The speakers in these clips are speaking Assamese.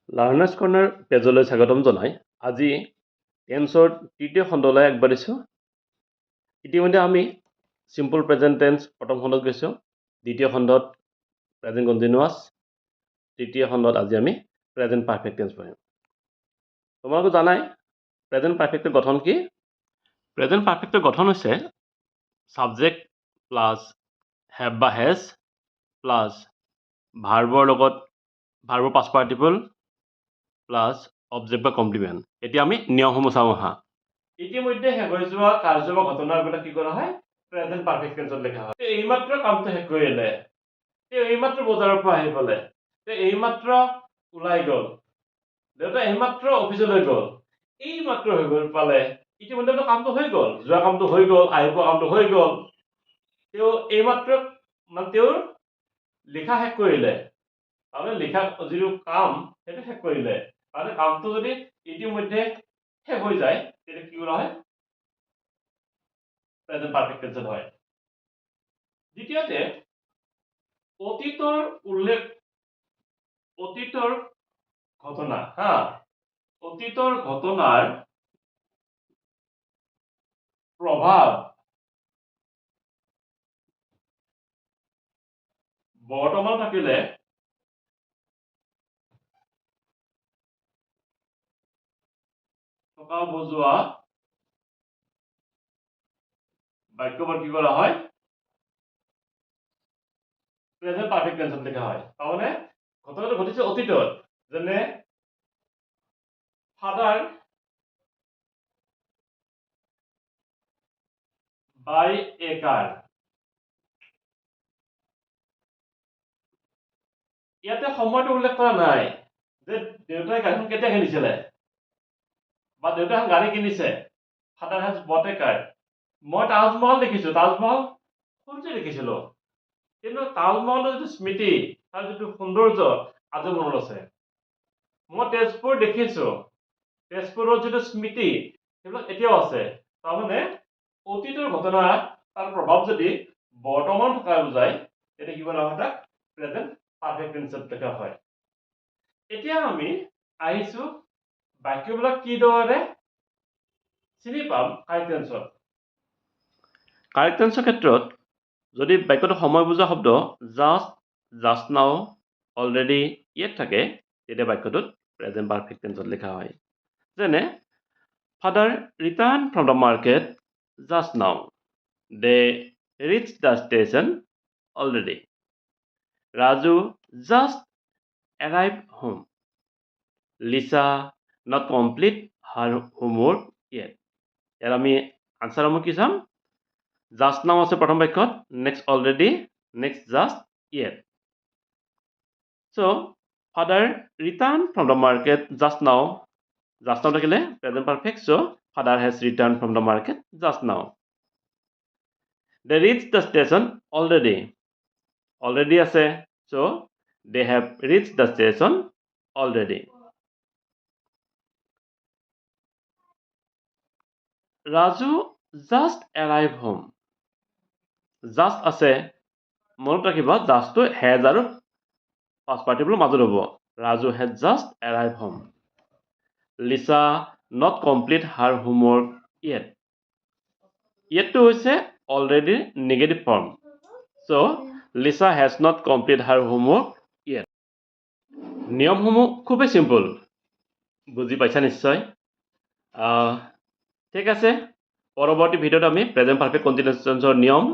লাৰ্ণাৰ্ছ কৰ্ণাৰ পেজলৈ স্বাগতম জনাই আজি টেন্সৰ তৃতীয় খণ্ডলৈ আগবাঢ়িছোঁ। ইতিমধ্যে আমি চিম্পল প্ৰেজেণ্ট টেন্স প্ৰথম খণ্ডত গৈছোঁ, দ্বিতীয় খণ্ডত প্ৰেজেণ্ট কণ্টিনিউৱাছ, তৃতীয় খণ্ডত আজি আমি প্ৰেজেণ্ট পাৰফেক্ট টেন্স পঢ়িম। তোমালোকে জানাই প্ৰেজেণ্ট পাৰফেক্টৰ গঠন কি? প্ৰেজেণ্ট পাৰফেক্টৰ গঠন হৈছে ছাবজেক্ট প্লাছ হেভ বা হেজ প্লাছ ভাৰ্বৰ লগত ভাৰ্বৰ পাষ্ট পাৰ্টিকল প্লাছ অবজেক্ট বা কমপ্লিমেণ্ট। এতিয়া আমি নিয়মসমূহ চাওঁ আহা। ইতিমধ্যে শেষ হৈ যোৱা কাৰ্য বা ঘটনাবিলাক কি কৰা হয়? প্ৰেজেণ্ট পাৰফেক্ট টেন্সত লিখা হয়। এইমাত্ৰ কামটো শেষ কৰিলে, এইমাত্ৰ বজাৰৰ পৰা আহি পালে, এইমাত্ৰ ওলাই গ'ল, দেউতা এইমাত্ৰ অফিচলৈ গ'ল, এইমাত্ৰ হৈ গ'ল পালে। ইতিমধ্যে কামটো হৈ গ'ল, যোৱা কামটো হৈ গ'ল, আহি পোৱা কামটো হৈ গ'ল। তেওঁ এইমাত্ৰ মানে তেওঁৰ লিখা শেষ কৰিলে, তাৰমানে লিখা যিটো কাম সেইটো শেষ কৰিলে। তাৰমানে কামটো যদি ইতিমধ্যে শেষ হৈ যায় তেতিয়া কি কৰা হয়? প্ৰেজেণ্ট পাৰফেক্ট টেন্সত হয়। দ্বিতীয়তে অতীতৰ উল্লেখ, অতীতৰ ঘটনা, অতীতৰ ঘটনাৰ প্ৰভাৱ বৰ্তমান থাকিলে থকা বুজোৱা বাক্যবোৰ কি কৰা হয়? প্ৰেজেণ্ট পাৰফেক্ট টেন্সত লিখা হয়। তাৰমানে ঘটনাটো ঘটিছে অতীতত, যেনে ফাদাৰ বাই এ কাৰ। ইয়াতে সময়টো উল্লেখ কৰা নাই যে দেউতাই গাড়ীখন কেতিয়া কিনিছিলে বা দেউতাই এখন গাড়ী কিনিছে। ফাদাৰ হেজ বট এ কাৰ। মই তাজমহল দেখিছো, তাজমহল সৰুতে দেখিছিলো, কিন্তু তাজমহলৰ যিটো স্মৃতি, তাৰ যিটো সৌন্দৰ্য আজি মনত আছে। মই তেজপুৰ দেখিছো, তেজপুৰৰ যিটো স্মৃতি সেইবিলাক এতিয়াও আছে। তাৰমানে অতীতৰ ঘটনা তাৰ প্ৰভাৱ যদি বৰ্তমান থকা বুজায় তেতিয়া কি কৰা হয়? তাক প্ৰেজেণ্ট পাৰফেক্ট টেন্সত লিখা হয়। এতিয়া আমি আহিছো বাক্যবিলাক কিদৰে চিনি পাম কাৰেক্ট টেন্সত। কাৰেক্ট টেন্সৰ ক্ষেত্ৰত যদি বাক্যটো সময় বুজোৱা শব্দ জাষ্ট, জাষ্ট নাও, অলৰেডি ইয়াত থাকে তেতিয়া বাক্যটোত প্ৰেজেণ্ট পাৰফেক্ট টেন্সত লিখা হয়। যেনে father return from the market just now, they reach the station already, Raju just arrive home, Lisa not complete her homework yet. ইয়াত আমি আনচাৰসমূহ কি চাম? জাষ্ট নাও আছে প্ৰথম বাক্যত, next already, next just, yet. So' father return from the market just now, just now থাকিলে present perfect, so' father has return from the market just now. They reach the station already, already আছে, so' they have reach the station already. Raju just arrive home, just আছে, মনত ৰাখিব জাষ্টটো হেজ আৰু পাষ্ট পাৰ্টিকুলৰ মাজত হ'ব। Raju has just arrive home. Lisa not complete her homework yet, ইয়েটটো হৈছে already negative form, so' Lisa has not complete her homework yet. নিয়মসমূহ খুবেই চিম্পল, বুজি পাইছা নিশ্চয়। ঠিক আছে, পৰৱৰ্তী ভিডিঅ'ত আমি প্ৰেজেণ্ট পাৰফেক্ট কণ্টিনিউৱাছ টেন্সৰ নিয়ম,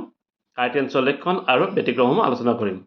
কাৰেক্ট টেন্সৰ লক্ষণ আৰু ব্যতিক্ৰমসমূহ আলোচনা কৰিম।